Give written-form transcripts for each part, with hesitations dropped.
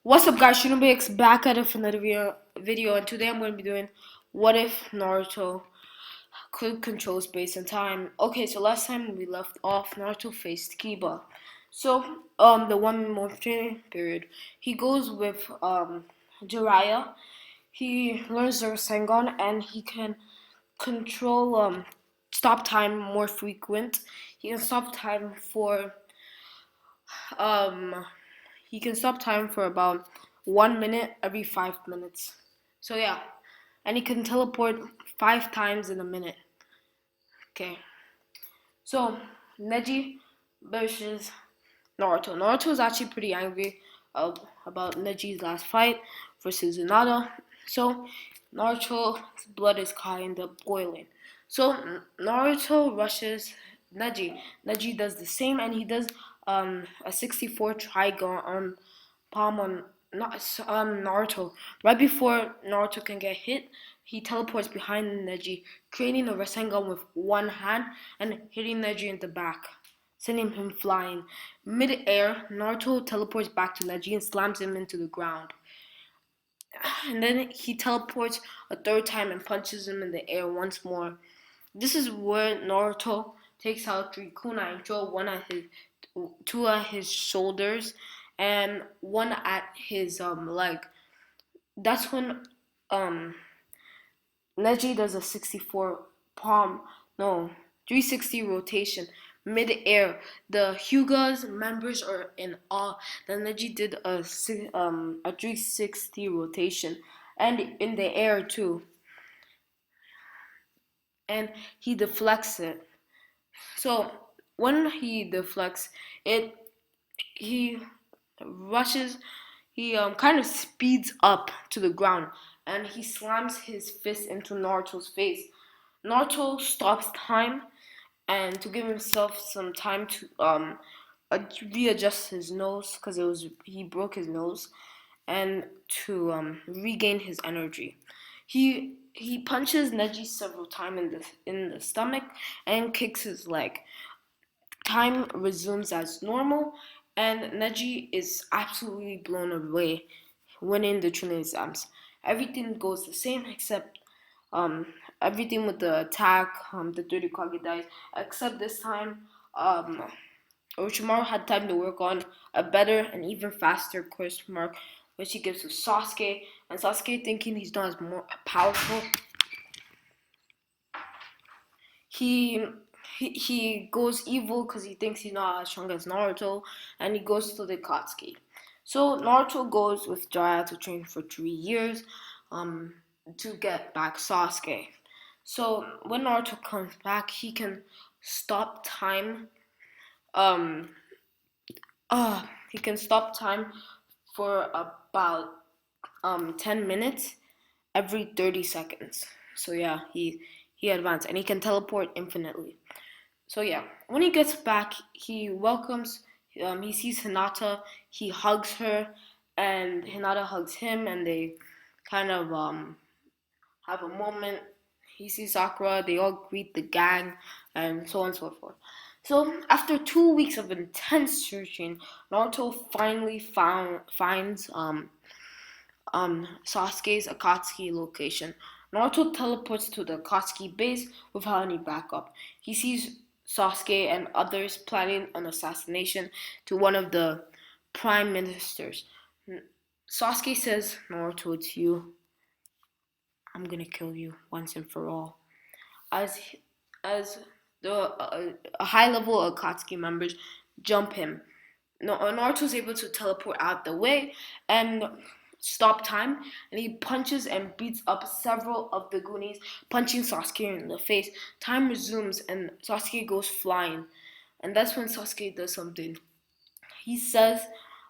What's up, guys? Shinobi back at it for another video, and today I'm going to be doing what if Naruto could control space and time. Okay, so last time we left off, Naruto faced Kiba. So, the 1 month training period, he goes with Jiraiya. He learns the Rasengan, and he can control stop time more frequent. He can stop time for um he can stop time for about 1 minute every 5 minutes. So yeah, and he can teleport 5 times in a minute. Okay, so Neji versus Naruto. Naruto is actually pretty angry about Neji's last fight versus Hinata. So Naruto's blood is kind of boiling. So Naruto rushes Neji. Neji does the same, and he does a 64 trigon on palm on Naruto. Right before Naruto can get hit, he teleports behind Neji, creating a Rasengan with one hand and hitting Neji in the back, sending him flying. Mid-air, Naruto teleports back to Neji and slams him into the ground. And then he teleports a third time and punches him in the air once more. This is where Naruto takes out three kunai, draw two at his shoulders and one at his leg. That's when um Neji does a 64 palm, no, 360 rotation mid-air. The Hyuga's members are in awe that Neji did a 360 rotation and in the air too, and he deflects it. So when he deflects it, he rushes, he kind of speeds up to the ground and he slams his fist into Naruto's face. Naruto stops time and to give himself some time to readjust his nose because he broke his nose and to regain his energy. He punches Neji several times in the stomach and kicks his leg. Time resumes as normal, and Neji is absolutely blown away, winning the training exams. Everything goes the same except um, everything with the attack, the 30 Kage dies, except this time Orochimaru had time to work on a better and even faster course mark, which he gives to Sasuke, and Sasuke, thinking he's not as more powerful, he he goes evil because he thinks he's not as strong as Naruto, and he goes to the Katsuki. So Naruto goes with Jiraiya to train for 3 years, um, to get back Sasuke. So when Naruto comes back, he can stop time. Um, he can stop time for about 10 minutes every 30 seconds. So yeah, he advanced and he can teleport infinitely. So yeah, when he gets back, he welcomes. He sees Hinata. He hugs her, and Hinata hugs him, and they kind of have a moment. He sees Sakura. They all greet the gang, and so on and so forth. So after 2 weeks of intense searching, Naruto finally finds Sasuke's Akatsuki location. Naruto teleports to the Akatsuki base without any backup. He sees Sasuke and others planning an assassination to one of the prime ministers. Sasuke says, Naruto, it's you. I'm gonna kill you once and for all. As as the high level Akatsuki members jump him, Naruto's able to teleport out the way and stop time, and he punches and beats up several of the Goonies, punching Sasuke in the face. Time resumes and Sasuke goes flying, and that's when Sasuke does something. He says,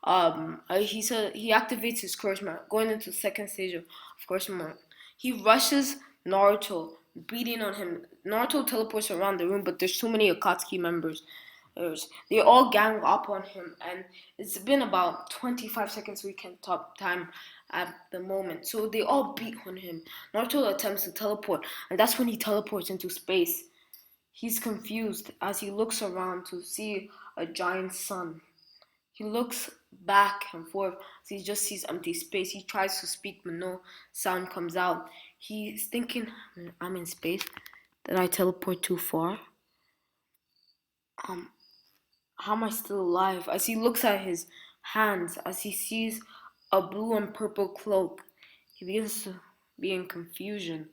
he activates his course mark, going into the second stage of course mark. He rushes Naruto, beating on him. Naruto teleports around the room, but there's too many Akatsuki members. They all gang up on him, and it's been about 25 seconds we can top time at the moment. So they all beat on him. Naruto attempts to teleport, and that's when he teleports into space. He's confused as he looks around to see a giant sun. He looks back and forth. So he just sees empty space. He tries to speak, but no sound comes out. He's thinking, I'm in space. Did I teleport too far? Um, how am I still alive? As he looks at his hands, as he sees a blue and purple cloak, he begins to be in confusion.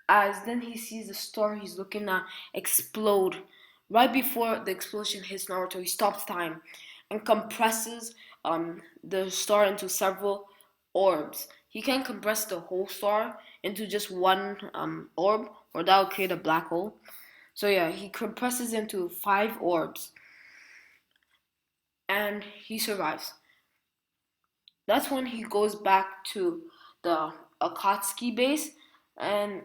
As then he sees the star he's looking at explode. Right before the explosion hits Naruto, he stops time and compresses the star into several orbs. He can compress the whole star into just one orb, or that would create a black hole. So yeah, he compresses into 5 orbs, and he survives. That's when he goes back to the Akatsuki base, and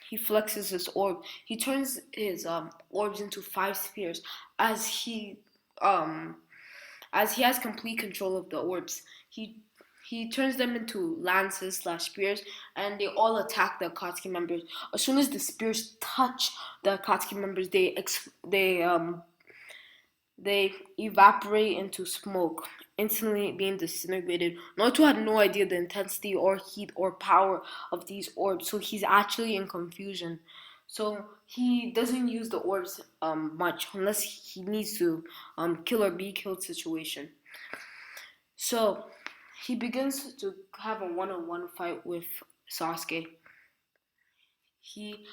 he flexes his orb. He turns his orbs into 5 spheres as he um as he has complete control of the orbs. He turns them into lances slash spears, and they all attack the Akatsuki members. As soon as the spears touch the Akatsuki members, they evaporate into smoke, instantly being disintegrated. Naruto had no idea the intensity or heat or power of these orbs, so he's actually in confusion. So he doesn't use the orbs much unless he needs to kill or be killed situation. So he begins to have a one-on-one fight with Sasuke. He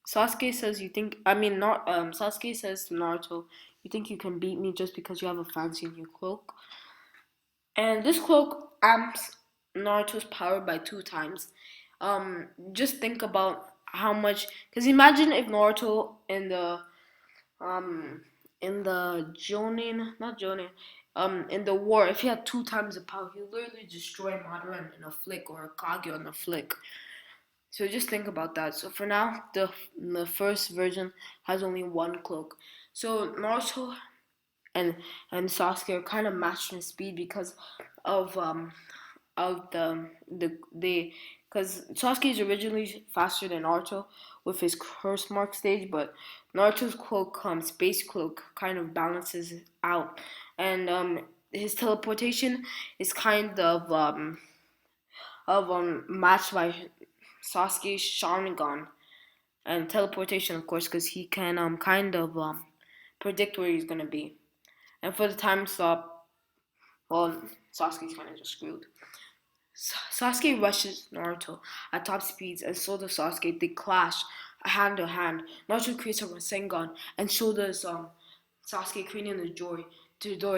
Sasuke says you think I mean not Sasuke says to Naruto, you think you can beat me just because you have a fancy new cloak? And this cloak amps Naruto's power by 2 times. Just think about how much. Because imagine if Naruto um in the Jonin, not Jonin, in the war, if he had 2 times the power, he would literally destroy Madara in a flick or Kage in a flick. So just think about that. So for now, the first version has only one cloak. So Naruto and and Sasuke are kind of matched in speed because of the because Sasuke is originally faster than Naruto with his curse mark stage, but Naruto's cloak, space cloak, kind of balances it out, and his teleportation is kind of matched by Sasuke's Sharingan, and teleportation, of course, because he can kind of predict where he's gonna be. And for the time stop, well, Sasuke's kind of just screwed. Sasuke rushes Naruto at top speeds, and so does Sasuke. They clash hand to hand. Naruto creates a Rasengan, and so does Sasuke, creating the door.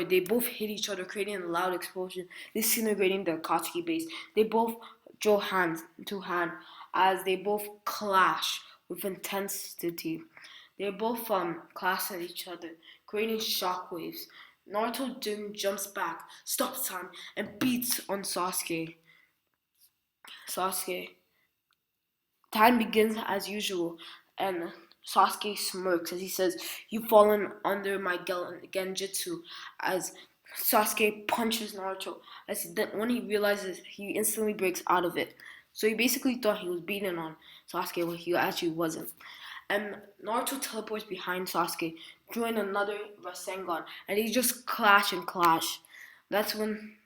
They both hit each other, creating a loud explosion, disintegrating the Akatsuki base. They both draw hands to hand as they both clash with intensity. They both clash at each other, creating shockwaves. Naruto then jumps back, stops time, and beats on Sasuke. Sasuke. Time begins as usual, and Sasuke smirks as he says, "You've fallen under my genjutsu." As Sasuke punches Naruto, when he realizes, he instantly breaks out of it. So he basically thought he was beating on Sasuke when he actually wasn't. And Naruto teleports behind Sasuke, doing another Rasengan, and they just clash and clash. That's when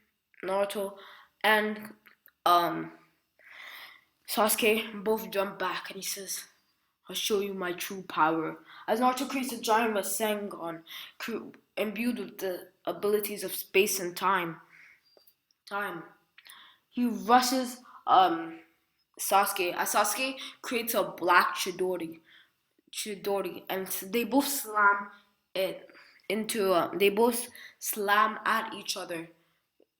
Naruto and um Sasuke both jump back, and he says, "I'll show you my true power." As Naruto creates a giant Rasengan, imbued with the abilities of space and time. He rushes Sasuke, as Sasuke creates a black Chidori, and they both slam it into. They both slam at each other,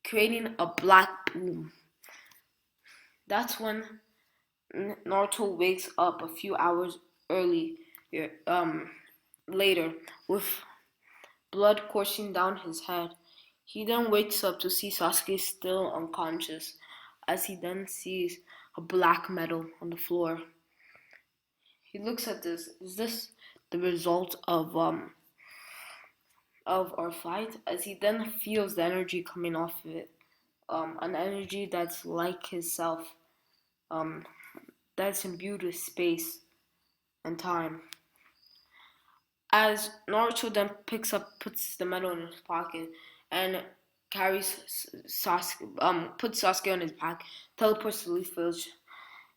creating a black boom. That's when Naruto wakes up a few hours early, um, later, with blood coursing down his head. He then wakes up to see Sasuke still unconscious, as he then sees a black metal on the floor. He looks at this. Is this the result of our fight? As he then feels the energy coming off of it, an energy that's like his self, um, that's imbued with space and time. As Naruto then puts the medal in his pocket and puts Sasuke on his back, teleports to Leaf Village,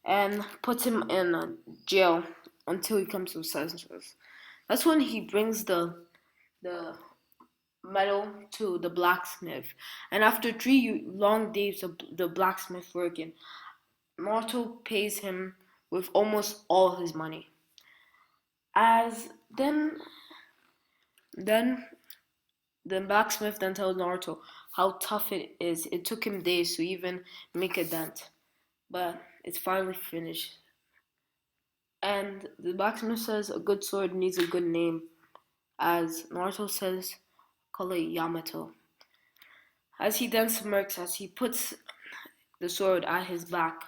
and puts him in jail until he comes to his senses. That's when he brings the medal to the blacksmith, and after 3 long days of the blacksmith working, Naruto pays him with almost all his money. As then the blacksmith then tells Naruto how tough it is. It took him days to even make a dent, but it's finally finished. And the blacksmith says a good sword needs a good name, as Naruto says, call it Yamato. As he then smirks as he puts the sword at his back,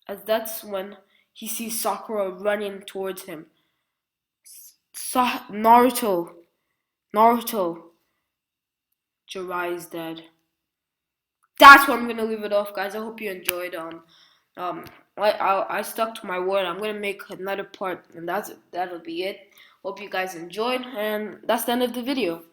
as that's when he sees Sakura running towards him. Naruto, Naruto, Jiraiya is dead. That's where I'm gonna leave it off, guys. I hope you enjoyed. Um, I stuck to my word. I'm gonna make another part, and that'll be it. Hope you guys enjoyed, and that's the end of the video.